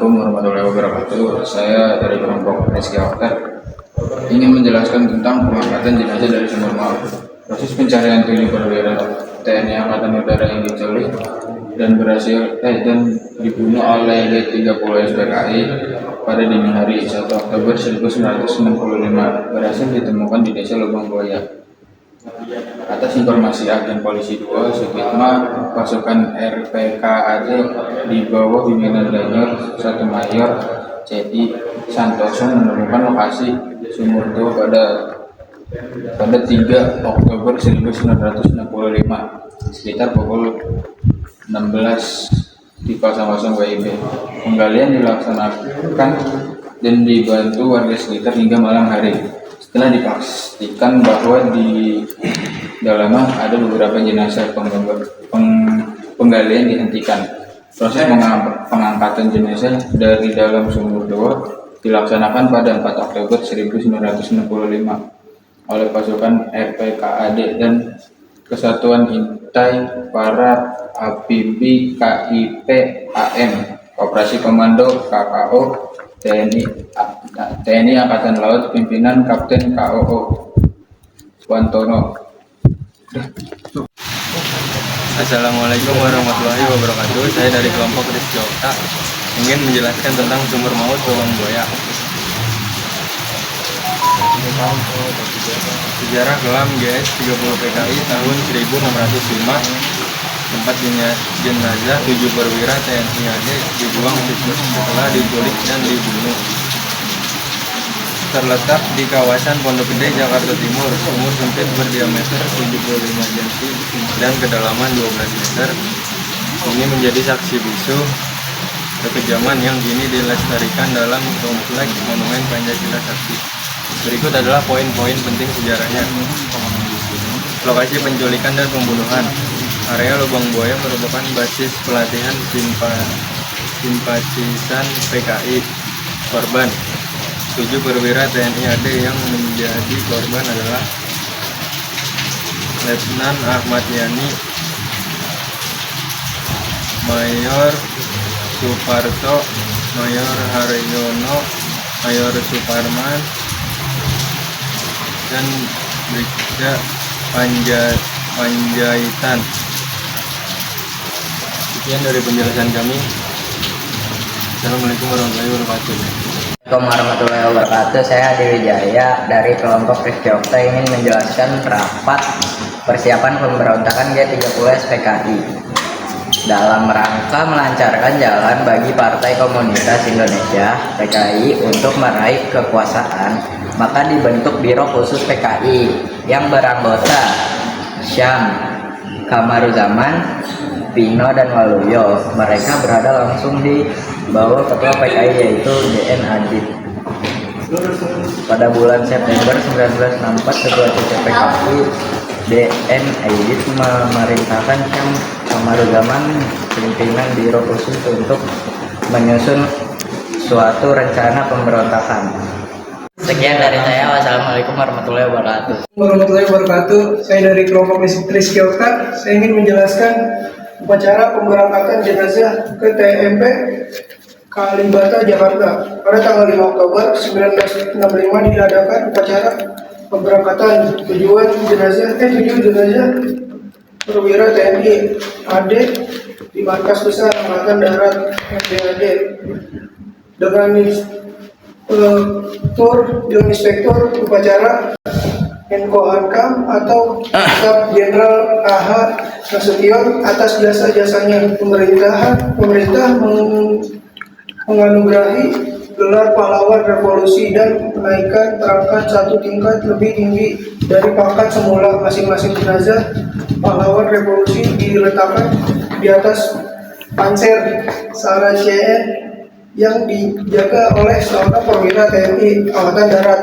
Assalamualaikum warahmatullahi wabarakatuh. Saya dari kelompok Rizky Akhtar ingin menjelaskan tentang pengangkatan jenazah dari sumur maut. Proses pencarian 7 perwira TNI Angkatan Udara yang diculik dan dan dibunuh oleh D30 SPKI pada dini hari 1 Oktober 1965 berhasil ditemukan di Desa Lubang Buaya. Atas informasi agen polisi 2 Sukitma, pasukan RPKAD di bawah bimbingan Danyor 1 Mayor CI Santoso menemukan lokasi sumur tua pada 3 Oktober 1965 sekitar pukul 16.00 WIB. Penggalian dilaksanakan dan dibantu warga sekitar hingga malam hari. Setelah dipastikan bahwa di dalamnya ada beberapa jenazah, penggalian dihentikan. Proses pengangkatan jenazah dari dalam sumur tua dilaksanakan pada 4 Oktober 1965 oleh pasukan RPKAD dan Kesatuan Intai Para Amfibi KIP AM Operasi Komando KKO TNI Angkatan Laut pimpinan Kapten KOO Wantono. Assalamualaikum warahmatullahi wabarakatuh. Saya dari kelompok Rizky Akhtar ingin menjelaskan tentang sumur maut Lubang Buaya. Sejarah kelam GS 30 PKI tahun 1605, tempat jenazah 7 perwira TNI AD dibuang setelah diculik dan dibunuh. Terletak di kawasan Pondok Gede, Jakarta Timur. Sumur sempit berdiameter 75 cm dan kedalaman 12 meter. Ini menjadi saksi bisu kekejaman yang kini dilestarikan dalam kompleks Monumen Pancasila Sakti. Berikut adalah poin-poin penting sejarahnya. Lokasi penculikan dan pembunuhan. Area Lubang Buaya merupakan basis pelatihan simpatisan PKI. Korban 7 perwira TNI AD yang menjadi korban adalah Letnan Ahmad Yani, Mayor Suparto, Mayor Haryono, Mayor Suparman, dan Brigda Panjaitan. Sekian dari penjelasan kami. Assalamualaikum warahmatullahi wabarakatuh. Assalamualaikum warahmatullahi wabarakatuh. Saya Adi Wijaya dari kelompok Rizky Akhtar ingin menjelaskan rapat persiapan pemberontakan G30 SPKI dalam rangka melancarkan jalan bagi Partai Komunitas Indonesia PKI untuk meraih kekuasaan. Maka dibentuk Biro Khusus PKI yang beranggota Syam, Kamaruzaman, Pino, dan Waluyo. Mereka berada langsung di bawah Ketua PKI yaitu DN Adit. Pada bulan September 1964 Ketua PKI DN Adit memerintahkan Syam Kamaruzaman pimpinan Biro Khusus untuk menyusun suatu rencana pemberontakan. Sekian dari saya. Wassalamualaikum warahmatullahi wabarakatuh. Saya dari kelompok Rizky Akhtar. Saya ingin menjelaskan upacara pemberangkatan jenazah ke TMP Kalibata, Jakarta. Pada tanggal 5 Oktober 1965 diadakan upacara pemberangkatan 7 jenazah perwira TNI AD di Markas Besar Angkatan Darat MPAD dengan Inspektur Upacara Menko Hankam atau Staf Jenderal AH Nasution atas jasa-jasanya. Pemerintah menganugerahi gelar pahlawan revolusi dan menaikkan terangkat 1 tingkat lebih tinggi dari pangkat semula. Masing-masing jenazah pahlawan revolusi diletakkan di atas panser Saracen yang dijaga oleh seorang perwira TNI Angkatan Darat.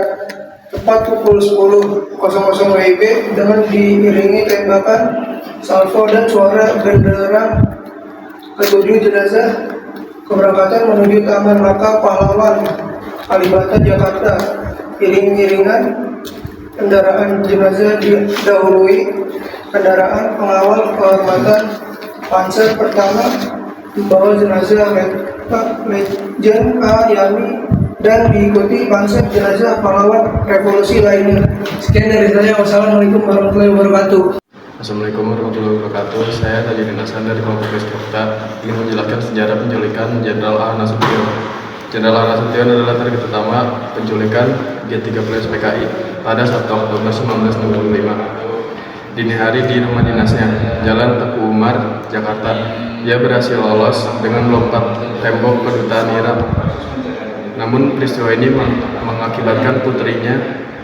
Tepat pukul 10.00 WIB dengan diiringi tembakan salvo dan suara genderang, ketujuh jenazah keberangkatan menuju Taman Makam Pahlawan Kalibata, Jakarta. Iring-iringan kendaraan jenazah didahului kendaraan pengawal kehormatan panser pertama membawa jenazah Legend A. Yani dan diikuti konsep jenazah pahlawan revolusi lainnya. Sekian dari saya. Wassalamualaikum warahmatullahi wabarakatuh. Assalamualaikum warahmatullahi wabarakatuh. Saya tadi Dinasan dari kelompok Preskyopta ingin menjelaskan sejarah penculikan Jenderal A. Nasution. Jenderal A. Nasution adalah target utama penculikan G30S PKI pada 1 Oktober 1965. Dini hari di rumah dinasnya, Jalan Teguh Umar, Jakarta. Ia berhasil lolos dengan melompat tembok kedutaan Irak. Namun peristiwa ini mengakibatkan putrinya,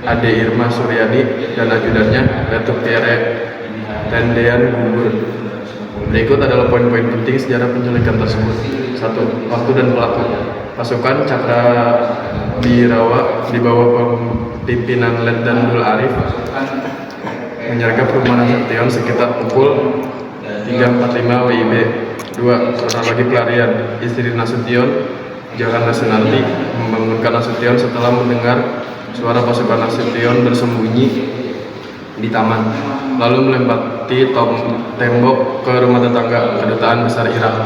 Ade Irma Suryani, dan ajudannya, Datuk Pierre Tendean gugur. Berikut adalah poin-poin penting sejarah penculikan tersebut. 1. Waktu dan pelaku. Pasukan Cakra Birawa di bawah pimpinan Letnan Dul Arif menyergap rumah Nasution sekitar pukul 3.45 WIB. 2. Kronologi pelarian. Istri Nasution, Johanna Sunarti, membangunkan Nasution setelah mendengar suara pasukan Nasution bersembunyi di taman, lalu melempati tembok ke rumah tetangga kedutaan besar Irak.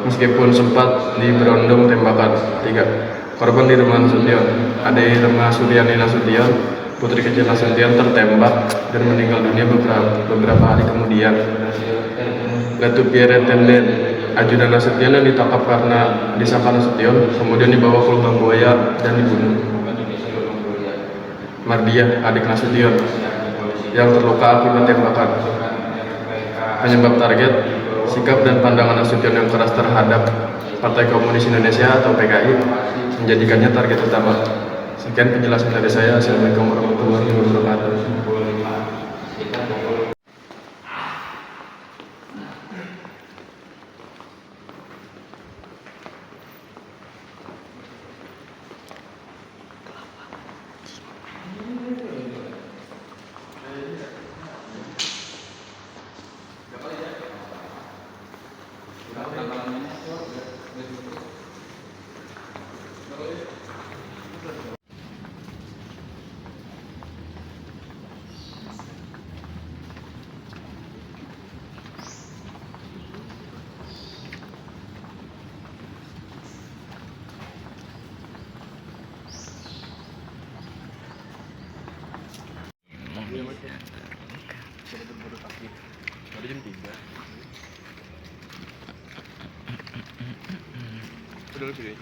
Meskipun sempat diberondong tembakan. 3. Korban di rumah Nasution. Ade Irma Suryani Nasution, putri kecil Nasution, tertembak dan meninggal dunia beberapa hari kemudian. Datuk Pierre Tenden, ajudan Nasution yang ditangkap karena disangka Nasution, kemudian dibawa ke lubang buaya dan dibunuh. Mardiah, adik Nasution, yang terluka akibat tembakan. Penyebab target, sikap dan pandangan Nasution yang keras terhadap Partai Komunis Indonesia atau PKI menjadikannya target utama. Sekian penjelasan dari saya. Assalamualaikum warahmatullahi wabarakatuh. Baru jam 3. Udah lebih deh.